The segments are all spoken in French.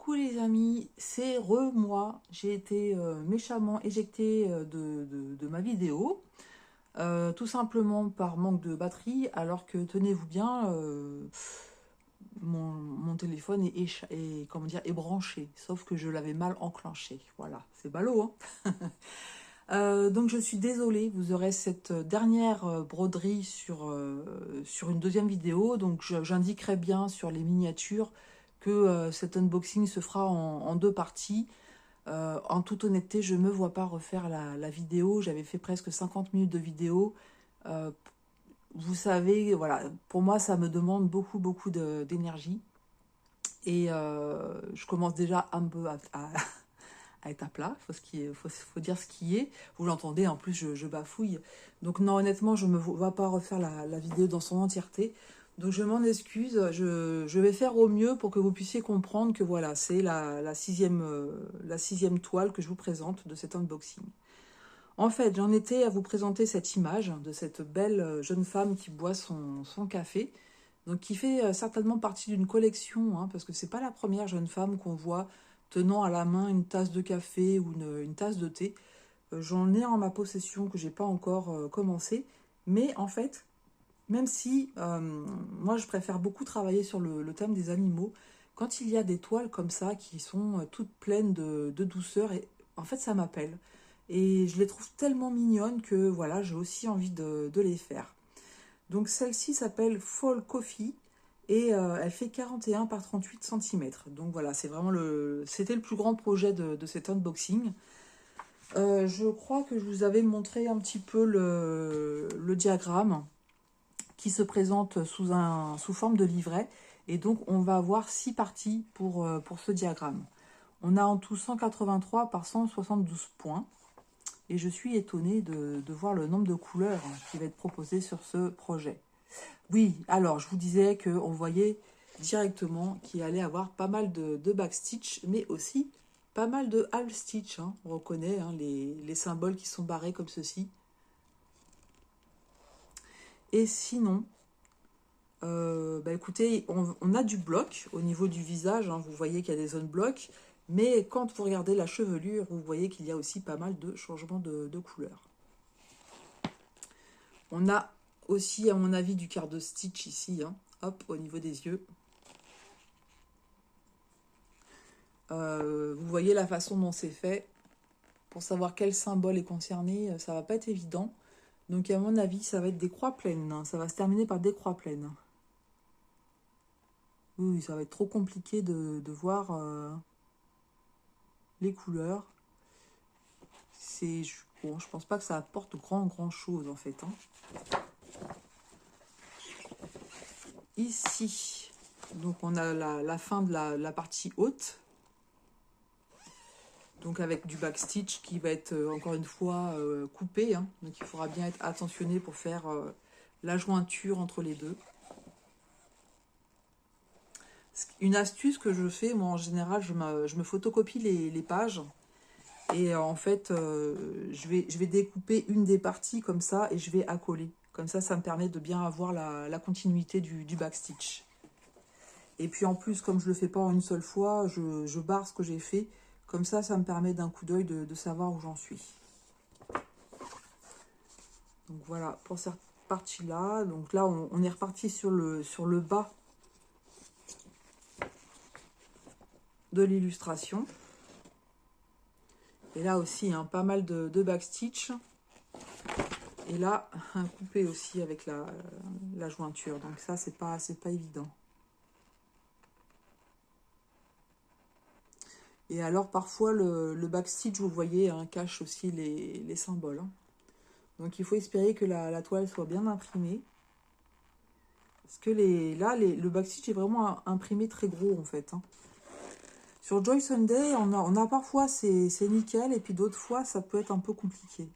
Coucou les amis, c'est moi. J'ai été méchamment éjectée de ma vidéo, tout simplement par manque de batterie, alors que tenez-vous bien, mon téléphone comment dire, est branché, sauf que je l'avais mal enclenché. Voilà, c'est ballot, hein. Donc je suis désolée, vous aurez cette dernière broderie sur une deuxième vidéo. Donc j'indiquerai bien sur les miniatures que cet unboxing se fera en deux parties. En toute honnêteté, je ne me vois pas refaire la vidéo. J'avais fait presque 50 minutes de vidéo. Euh, Vous savez, voilà, pour moi ça me demande beaucoup d'énergie. Et je commence déjà un peu à être à plat, faut dire ce qui est. Vous l'entendez, en plus je bafouille. Donc non, honnêtement, je ne me vois pas refaire la vidéo dans son entièreté. Donc je m'en excuse, je vais faire au mieux pour que vous puissiez comprendre que voilà, c'est la sixième toile que je vous présente de cet unboxing. En fait, j'en étais à vous présenter cette image de cette belle jeune femme qui boit son café, donc qui fait certainement partie d'une collection, hein, parce que c'est pas la première jeune femme qu'on voit tenant à la main une tasse de café ou une tasse de thé. J'en ai en ma possession que j'ai pas encore commencé, mais en fait, même si moi je préfère beaucoup travailler sur le thème des animaux, quand il y a des toiles comme ça qui sont toutes pleines de douceur, et en fait ça m'appelle. Et je les trouve tellement mignonnes que voilà, j'ai aussi envie de les faire. Donc celle-ci s'appelle Fall Coffee et elle fait 41 par 38 cm. Donc voilà, c'était le plus grand projet de cet unboxing. Je crois que je vous avais montré un petit peu le diagramme qui se présente sous forme de livret. Et donc on va avoir 6 parties pour ce diagramme. On a en tout 183 par 172 points. Et je suis étonnée de voir le nombre de couleurs qui va être proposé sur ce projet. Oui, alors je vous disais qu'on voyait directement qu'il allait avoir pas mal de backstitch, mais aussi pas mal de half stitch, hein. On reconnaît hein, les symboles qui sont barrés comme ceci. Et sinon, bah écoutez, on a du bloc au niveau du visage, hein. Vous voyez qu'il y a des zones blocs, mais quand vous regardez la chevelure, vous voyez qu'il y a aussi pas mal de changements de couleur. On a aussi, à mon avis, du quart de stitch ici, hein. Hop, au niveau des yeux. Vous voyez la façon dont c'est fait. Pour savoir quel symbole est concerné, ça va pas être évident. Donc, à mon avis, ça va être des croix pleines, hein. Ça va se terminer par des croix pleines. Oui, ça va être trop compliqué de voir les couleurs. Bon, je pense pas que ça apporte grand chose, en fait, hein. Ici, donc on a la fin de la partie haute. Donc avec du backstitch qui va être encore une fois coupé, hein. Donc il faudra bien être attentionné pour faire la jointure entre les deux. Une astuce que je fais, moi en général, je me photocopie les pages. Et en fait, je vais découper une des parties comme ça et je vais accoler. Comme ça me permet de bien avoir la continuité du backstitch. Et puis en plus, comme je ne le fais pas en une seule fois, je barre ce que j'ai fait. Comme ça me permet d'un coup d'œil de savoir où j'en suis. Donc voilà, pour cette partie-là. Donc là, on est reparti sur le bas de l'illustration. Et là aussi, hein, pas mal de backstitch. Et là, un coupé aussi avec la jointure. Donc ça, c'est pas évident. Et alors, parfois, le backstitch, vous voyez, hein, cache aussi les symboles, hein. Donc, il faut espérer que la toile soit bien imprimée. Parce que le backstitch est vraiment imprimé très gros, en fait, hein. Sur Joy Sunday, on a parfois, c'est nickel, et puis d'autres fois, ça peut être un peu compliqué.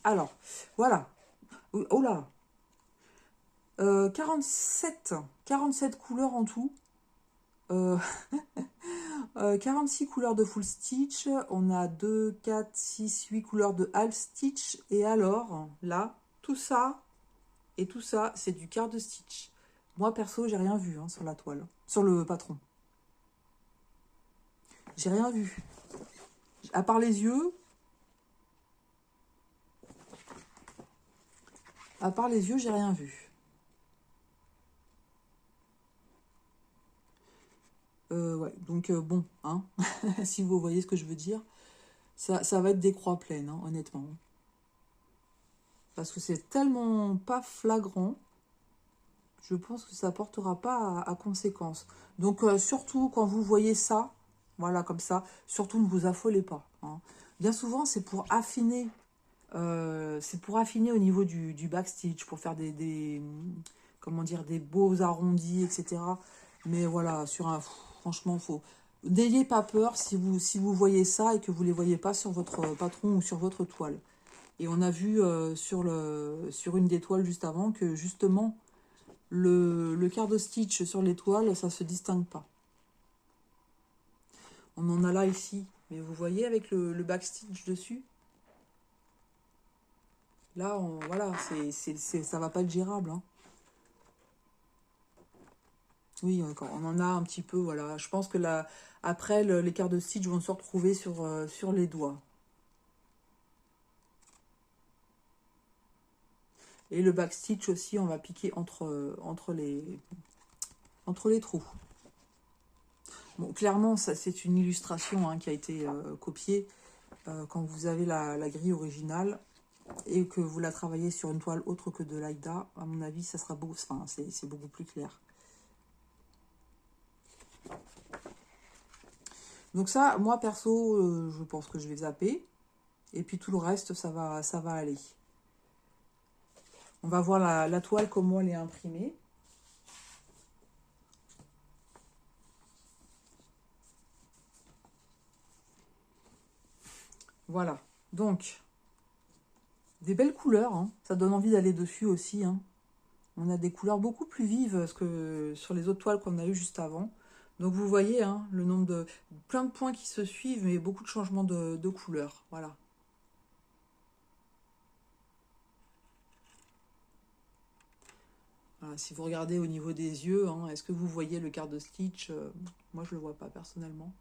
Alors, voilà. Oh là 47 couleurs en tout. 46 couleurs de full stitch. On a 2, 4, 6, 8 couleurs de half stitch. Et alors, là, tout ça et tout ça, c'est du quart de stitch. Moi, perso, j'ai rien vu hein, sur la toile. Sur le patron. J'ai rien vu. À part les yeux. À part les yeux, j'ai rien vu. Ouais, donc bon, hein, si vous voyez ce que je veux dire, ça va être des croix pleines, hein, honnêtement. Parce que c'est tellement pas flagrant, je pense que ça portera pas à conséquence. Donc surtout quand vous voyez ça, voilà comme ça, surtout ne vous affolez pas. Hein. Bien souvent c'est pour affiner au niveau du backstitch, pour faire comment dire, des beaux arrondis, etc. Mais voilà, franchement, n'ayez pas peur si vous voyez ça et que vous ne les voyez pas sur votre patron ou sur votre toile. Et on a vu sur une des toiles juste avant que justement, le quart de stitch sur les toiles, ça ne se distingue pas. On en a là ici, mais vous voyez avec le backstitch dessus. Là, voilà, ça va pas être gérable. Hein. Oui, on en a un petit peu, voilà. Je pense que là, après, les quarts de stitch vont se retrouver sur les doigts. Et le backstitch aussi, on va piquer entre les trous. Bon, clairement, ça c'est une illustration hein, qui a été copiée quand vous avez la grille originale et que vous la travaillez sur une toile autre que de l'Aïda. À mon avis, ça sera beaucoup, enfin, c'est beaucoup plus clair. Donc ça, moi perso, je pense que je vais zapper. Et puis tout le reste, ça va aller. On va voir la toile, comment elle est imprimée. Voilà. Donc, des belles couleurs. Hein. Ça donne envie d'aller dessus aussi. Hein. On a des couleurs beaucoup plus vives que sur les autres toiles qu'on a eues juste avant. Donc vous voyez hein, le nombre de... plein de points qui se suivent, mais beaucoup de changements de couleurs. Voilà. Voilà. Si vous regardez au niveau des yeux, hein, est-ce que vous voyez le quart de stitch? Moi, je ne le vois pas personnellement.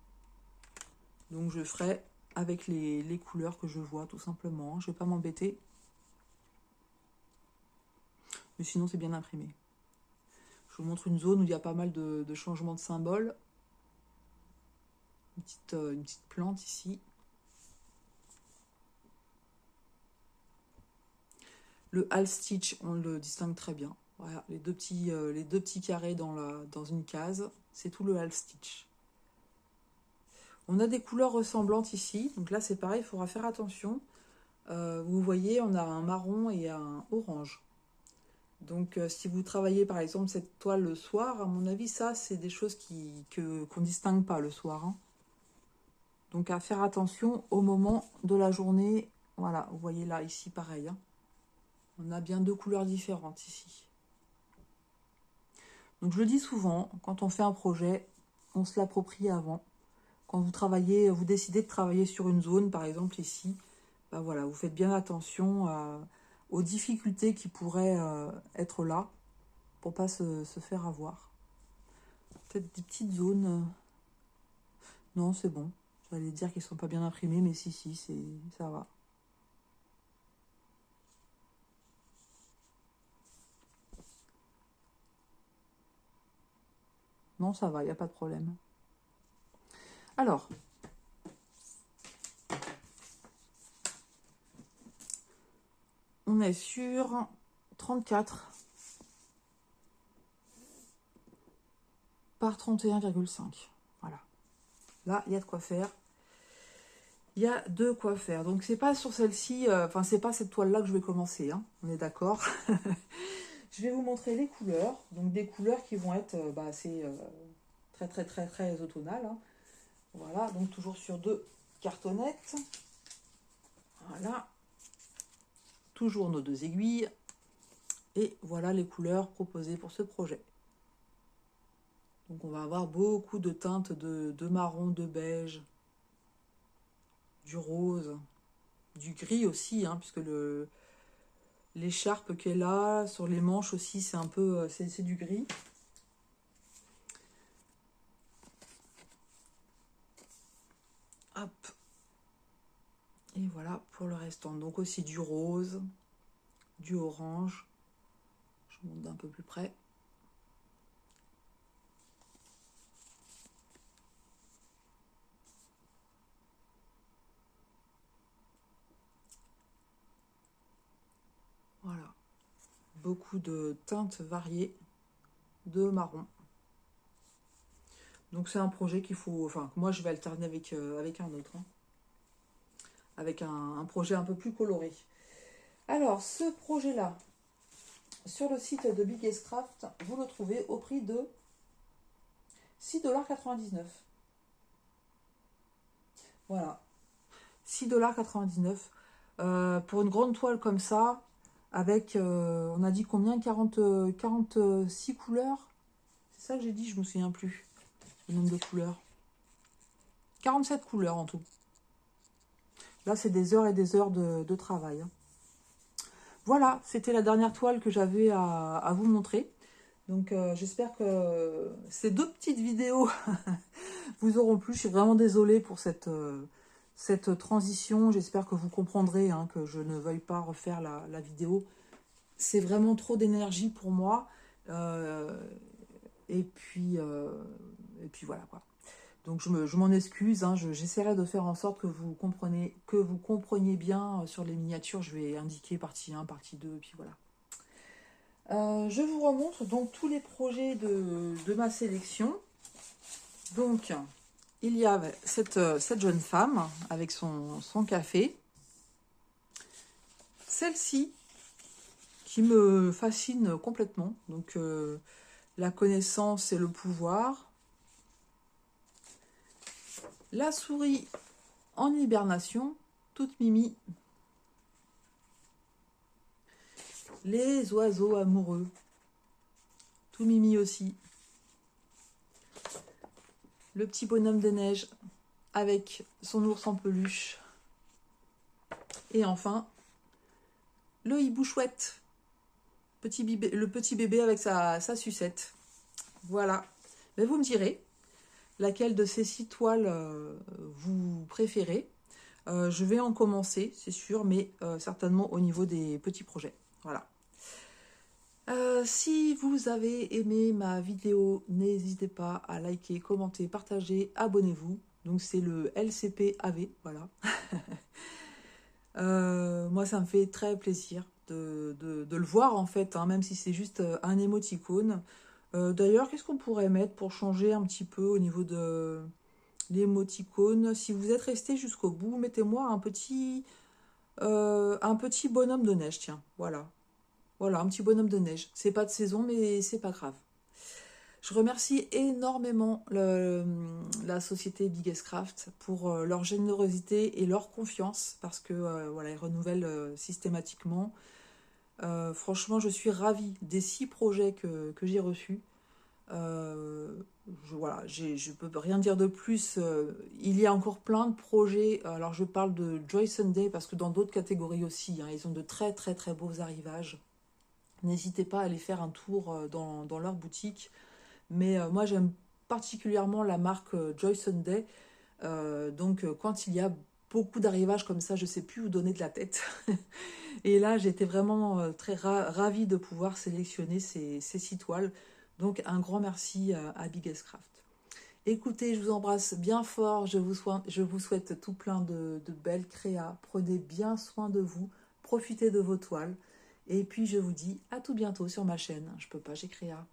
Donc je ferai avec les couleurs que je vois, tout simplement. Je ne vais pas m'embêter. Mais sinon, c'est bien imprimé. Je vous montre une zone où il y a pas mal de changements de symboles. Une petite plante ici. Le half stitch, on le distingue très bien. Voilà, les deux petits carrés dans une case, c'est tout le half stitch. On a des couleurs ressemblantes ici. Donc là, c'est pareil, il faudra faire attention. Vous voyez, on a un marron et un orange. Donc, si vous travaillez, par exemple, cette toile le soir, à mon avis, ça, c'est des choses qu'on ne distingue pas le soir. Hein. Donc, à faire attention au moment de la journée. Voilà, vous voyez là, ici, pareil. Hein. On a bien deux couleurs différentes ici. Donc, je le dis souvent, quand on fait un projet, on se l'approprie avant. Quand vous décidez de travailler sur une zone, par exemple ici, ben voilà, vous faites bien attention aux difficultés qui pourraient être là pour ne pas se faire avoir. Peut-être des petites zones. Non, c'est bon. J'allais dire qu'ils ne sont pas bien imprimés, mais si, ça va. Non, ça va, il n'y a pas de problème. Alors, on est sur 34 par 31,5. Voilà. Là, il y a de quoi faire. Il y a de quoi faire. Donc, c'est pas sur celle-ci, enfin, c'est pas cette toile-là que je vais commencer. Hein, on est d'accord. Je vais vous montrer les couleurs. Donc, des couleurs qui vont être assez très, très, très, très automnales. Hein. Voilà. Donc, toujours sur 2 cartonnettes. Voilà. Toujours nos 2 aiguilles. Et voilà les couleurs proposées pour ce projet. Donc, on va avoir beaucoup de teintes de marron, de beige, du rose, du gris aussi, hein, puisque l'écharpe qu'elle a sur les manches aussi, c'est un peu, c'est du gris. Hop. Et voilà pour le restant. Donc aussi du rose, du orange. Je monte d'un peu plus près. Voilà. Beaucoup de teintes variées de marron. Donc c'est un projet qu'il faut... Enfin, moi je vais alterner avec un autre. Hein. Avec un projet un peu plus coloré. Alors, ce projet-là, sur le site de Biggest Craft, vous le trouvez au prix de 6,99 $. Voilà. 6,99 $. Pour une grande toile comme ça, avec, on a dit combien 46 couleurs. C'est ça que j'ai dit, je me souviens plus. Le nombre de couleurs. 47 couleurs en tout. Là, c'est des heures et des heures de travail. Hein. Voilà, c'était la dernière toile que j'avais à vous montrer. Donc, j'espère que ces deux petites vidéos vous auront plu. Je suis vraiment désolée pour cette transition. J'espère que vous comprendrez hein, que je ne veuille pas refaire la vidéo. C'est vraiment trop d'énergie pour moi. Et puis voilà quoi. Donc je m'en excuse, hein, j'essaierai de faire en sorte que vous compreniez bien sur les miniatures. Je vais indiquer partie 1, partie 2, et puis voilà. Je vous remontre donc tous les projets de ma sélection. Donc, il y a cette jeune femme avec son café. Celle-ci qui me fascine complètement. Donc, la connaissance et le pouvoir. La souris en hibernation, toute mimi. Les oiseaux amoureux, tout mimi aussi. Le petit bonhomme de neige avec son ours en peluche. Et enfin, le hibou chouette, le petit bébé avec sa sucette. Voilà. Mais vous me direz laquelle de ces 6 toiles vous préférez. Je vais en commencer, c'est sûr, mais certainement au niveau des petits projets. Voilà. Si vous avez aimé ma vidéo, n'hésitez pas à liker, commenter, partager, abonnez-vous. Donc c'est le LCP AV, voilà. Moi ça me fait très plaisir de le voir en fait, hein, même si c'est juste un émoticône. D'ailleurs, qu'est-ce qu'on pourrait mettre pour changer un petit peu au niveau de l'émoticône? Si vous êtes resté jusqu'au bout, mettez-moi un petit bonhomme de neige, tiens, voilà. Voilà, un petit bonhomme de neige. C'est pas de saison, mais c'est pas grave. Je remercie énormément la société Biggest Craft pour leur générosité et leur confiance, parce que voilà, ils renouvellent systématiquement. Franchement, je suis ravie des 6 projets que j'ai reçus. Voilà, je peux rien dire de plus. Il y a encore plein de projets. Alors, je parle de Joy Sunday parce que dans d'autres catégories aussi, hein, ils ont de très très très beaux arrivages. N'hésitez pas à aller faire un tour dans leur boutique. Mais moi, j'aime particulièrement la marque Joy Sunday. Donc, quand il y a beaucoup d'arrivages comme ça, je ne sais plus où donner de la tête. Et là, j'étais vraiment très ravie de pouvoir sélectionner ces 6 toiles. Donc, un grand merci à Biggest Craft. Écoutez, je vous embrasse bien fort. Je vous souhaite tout plein de belles créas. Prenez bien soin de vous. Profitez de vos toiles. Et puis, je vous dis à tout bientôt sur ma chaîne. Je peux pas, j'ai créa.